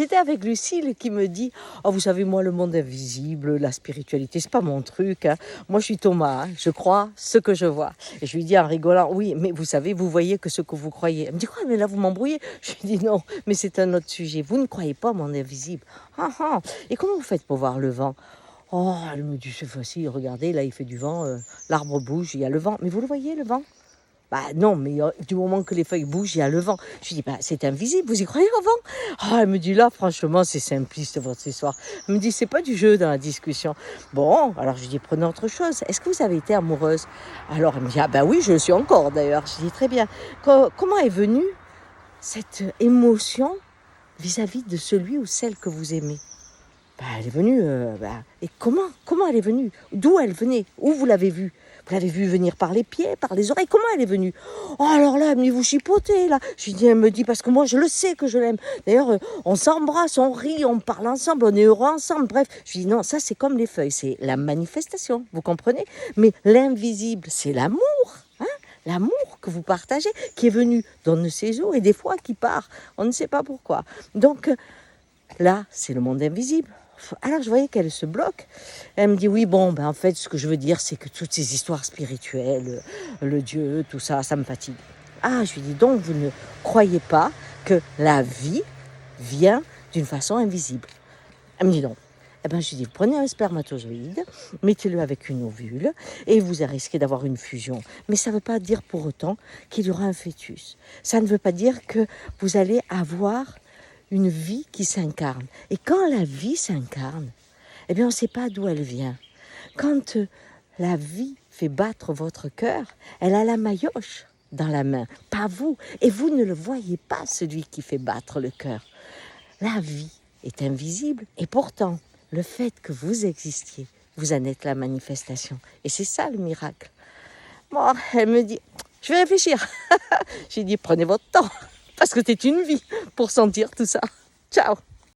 J'étais avec Lucille qui me dit: «Oh, vous savez, moi, le monde invisible, la spiritualité, c'est pas mon truc, hein. Moi, je suis Thomas, hein, je crois ce que je vois». Et je lui dis en rigolant: «Oui, mais vous savez, vous voyez que ce que vous croyez». Elle me dit: «Quoi? Mais là, vous m'embrouillez». Je lui dis: «Non, mais c'est un autre sujet. Vous ne croyez pas au monde invisible. Ah, ah. Et comment vous faites pour voir le vent?» «Oh», elle me dit: «C'est facile, regardez, là, il fait du vent, l'arbre bouge, il y a le vent». «Mais vous le voyez, le vent?» «Bah non, mais du moment que les feuilles bougent, il y a le vent». Je lui dis: «Bah, c'est invisible, vous y croyez au vent?» Ah, elle me dit: «Là, franchement, c'est simpliste votre histoire». Elle me dit: «C'est pas du jeu dans la discussion». Bon, alors je lui dis: «Prenons autre chose. Est-ce que vous avez été amoureuse?» Alors elle me dit: «Ah bah oui, je le suis encore d'ailleurs». Je dis: «Très bien. Comment est venue cette émotion vis-à-vis de celui ou celle que vous aimez?» Bah, elle est venue, et comment elle est venue? D'où elle venait? Où vous l'avez vue? Vous l'avez vue venir par les pieds, par les oreilles? Comment elle est venue? Oh, alors là, mais vous chipotez, là. Je lui dis, elle me dit, parce que moi, je le sais que je l'aime. D'ailleurs, on s'embrasse, on rit, on parle ensemble, on est heureux ensemble. Bref, je lui dis, non, ça, c'est comme les feuilles, c'est la manifestation, vous comprenez? Mais l'invisible, c'est l'amour, hein? L'amour que vous partagez, qui est venu d'on ne sait où et des fois qui part, on ne sait pas pourquoi. Donc, là, c'est le monde invisible. Alors, je voyais qu'elle se bloque. Elle me dit, oui, bon, ben, en fait, ce que je veux dire, c'est que toutes ces histoires spirituelles, le Dieu, tout ça, ça me fatigue. Ah, je lui dis, donc, vous ne croyez pas que la vie vient d'une façon invisible? Elle me dit non. Eh ben, je lui dis, vous prenez un spermatozoïde, mettez-le avec une ovule, et vous risquez d'avoir une fusion. Mais ça ne veut pas dire pour autant qu'il y aura un fœtus. Ça ne veut pas dire que vous allez avoir une vie qui s'incarne. Et quand la vie s'incarne, eh bien, on ne sait pas d'où elle vient. Quand la vie fait battre votre cœur, elle a la maillotche dans la main, pas vous. Et vous ne le voyez pas, celui qui fait battre le cœur. La vie est invisible et pourtant, le fait que vous existiez, vous en êtes la manifestation. Et c'est ça le miracle. Bon, elle me dit, je vais réfléchir. J'ai dit, prenez votre temps, parce que c'est une vie pour sentir tout ça. Ciao.